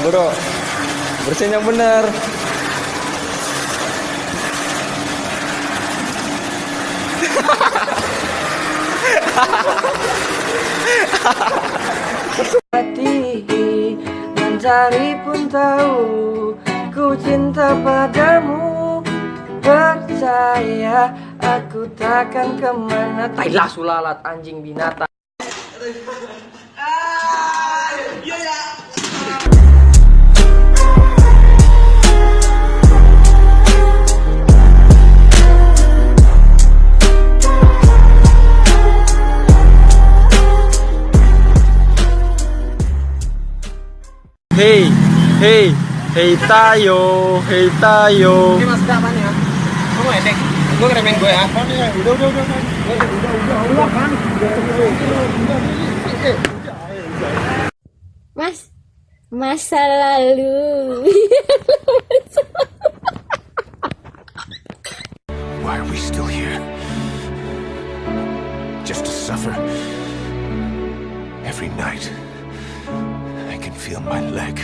Bro, bersihin yang bener. Hati mencari pun tahu ku cinta padamu. Percaya aku takkan kemana. Tailah sulalat anjing binatang. Hey, hey, hey tayo, hey tayo. Ini mas apa nih ya? Kamu edek, gue ngeremen gue ya. Udah kan. Mas, masa lalu. Why are we still here? Just to suffer. Every night, I can feel my leg.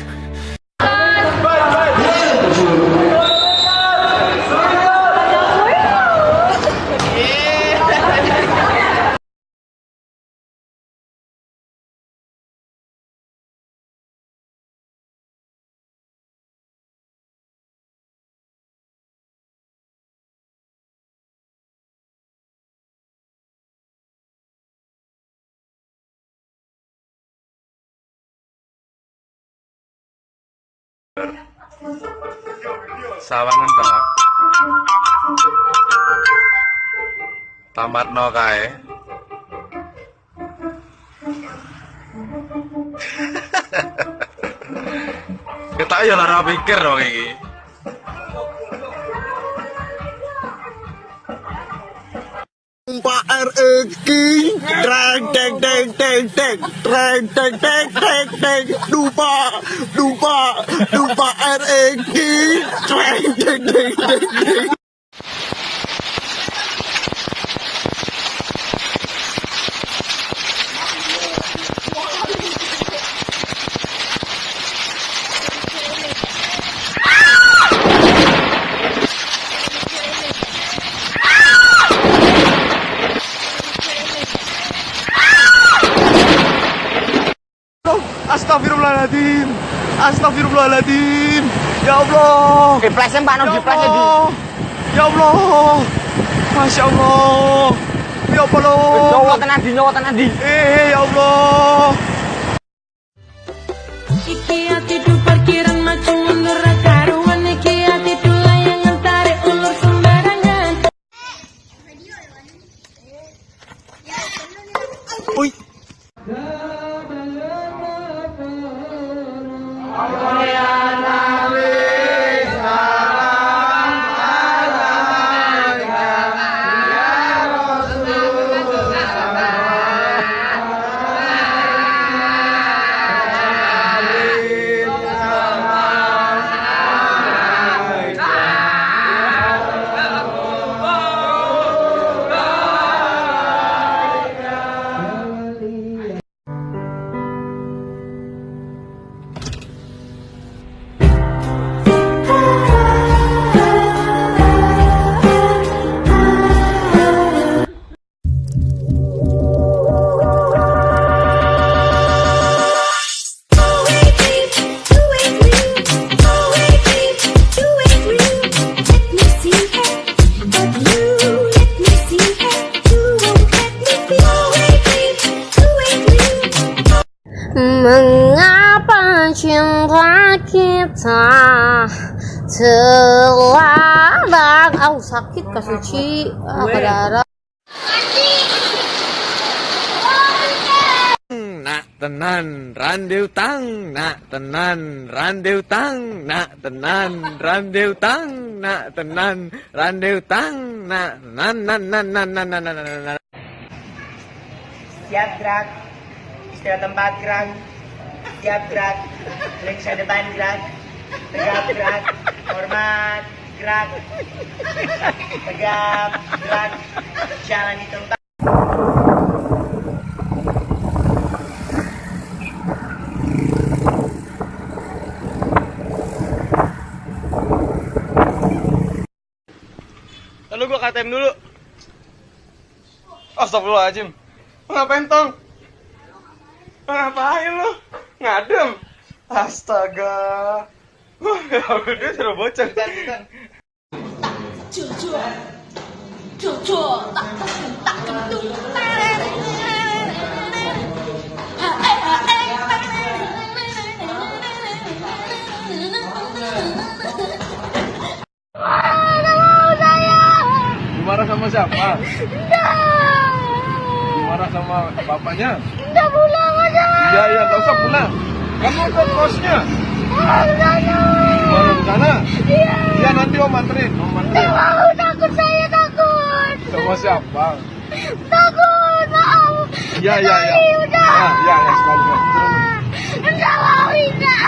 Sawangan tengah tamat no kae. Kita ya lara pikir dong iki. Pak REK treng teng teng teng teng treng teng teng teng teng dupa REK treng teng teng teng teng. Astagfirullahaladzim, astagfirullahaladzim. Ya Allah. Diplesnya Pak, no diplesnya di. Ya Allah. Masya Allah. Ya Allah. Nyawa tenan di. Ya Allah. Iki ati du parkiran macam mundur karuan. Iki ati du layangan tarik ulur sembarangan. Uy. Mengapa cinta kita telah sakit kasuci darah. Nak tenan randeu tang, nak tenan randeu tang, nak tenan randeu tang, nak tenan randeu tang, nak nan. Siap gerak. Istilah tempat gerak. Siap gerak. Periksa depan gerak. Tegap gerak. Hormat gerak. Tegap gerak. Jalan di tempat. ATM dulu. Astagfirullahaladzim. Ngapain tong? Ngapain lu? Ngadem. Astaga. Ya udah suruh bocor. Jojo, tak gendut. Marah sama siapa? Marah sama bapaknya? Udah pulang aja. Iya, iya, gak usah pulang. Kamu ke kosnya. Baru ke sana? Iya. Iya, nanti om anterin. Mau, takut, saya takut. Sama siapa? Takut, maaf. Iya, iya, iya. Udah. Iya, iya, sekali. Enggak mau, Indah.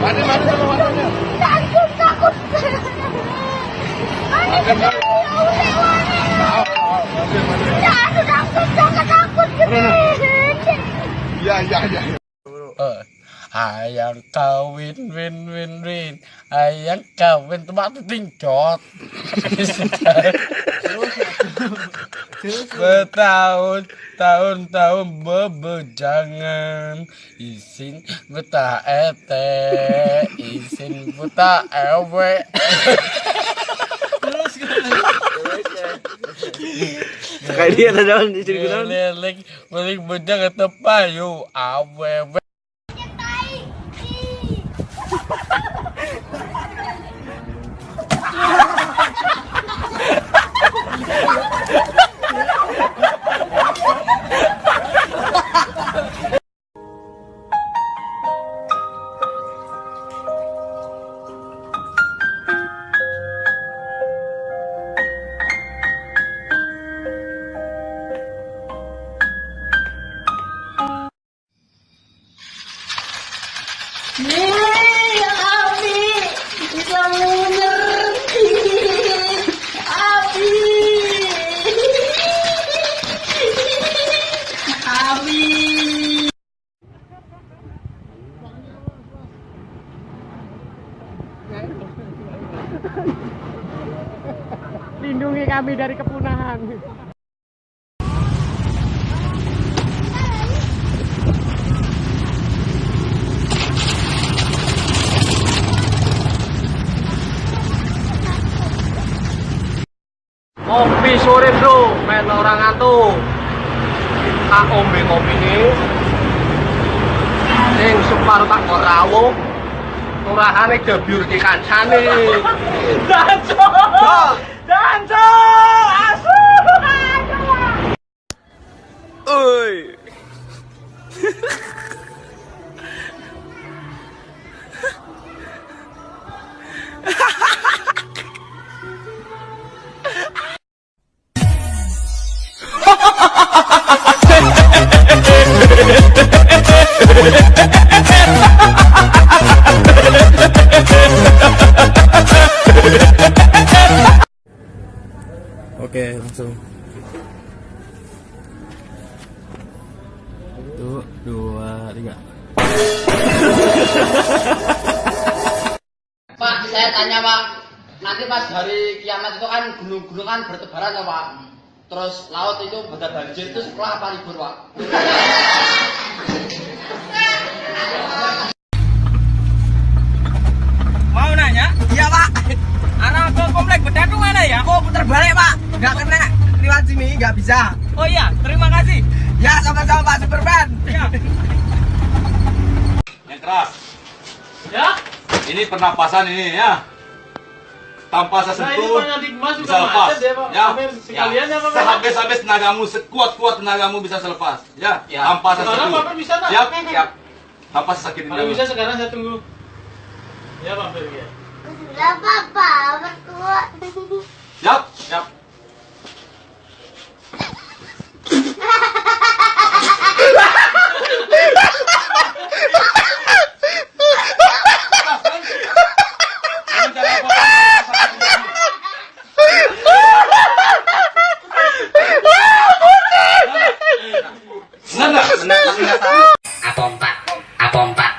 Mandi sama matanya. Takut. Jangan takut. Iya, iya, iya. Ayang kawin win ayang kawin tempat tingcot bertahun-tahun bebejangan isin buta isin buta ewe Kayak dia tadi cerita. Lelek bejang tepayu awewe. Abi, kamu ngerti. Abi. Lindungi kami dari kepunahan. Kopi sore bro, main orang ngantuk. Tak ombe kopi ini. Sing separuh tak kok rawuh. Turahane gebyur ki kancane. Danco! Asu! Oi. Oke, langsung. 1, 2, 3. Pak, saya tanya Pak, nanti pas hari kiamat itu kan gunung-gunung kan bertebaran ya Pak. Terus laut itu badai banjir itu sekolah apa libur Pak? Mau nanya? Iya Pak. Arah ke komplek bedah itu mana ya? Kok putar balik Pak? Nggak kena lewat sini, nggak bisa. Oh iya, terima kasih. Ya sama-sama Pak Superman. Ya. Yang keras. Ya? Ini pernapasan ini ya. Tanpa sesentuh bisa lepas. Ya. Sehabis tenagamu, sekuat tenagamu bisa selepas. Ya. Tanpa sesentuh. Sekarang Bapak bisa tak? Ya. Tanpa sesakit Kalau bisa sekarang saya tunggu. Ya Pak ya. Enggak apa-apa, berkuat. Siap. Apa empat?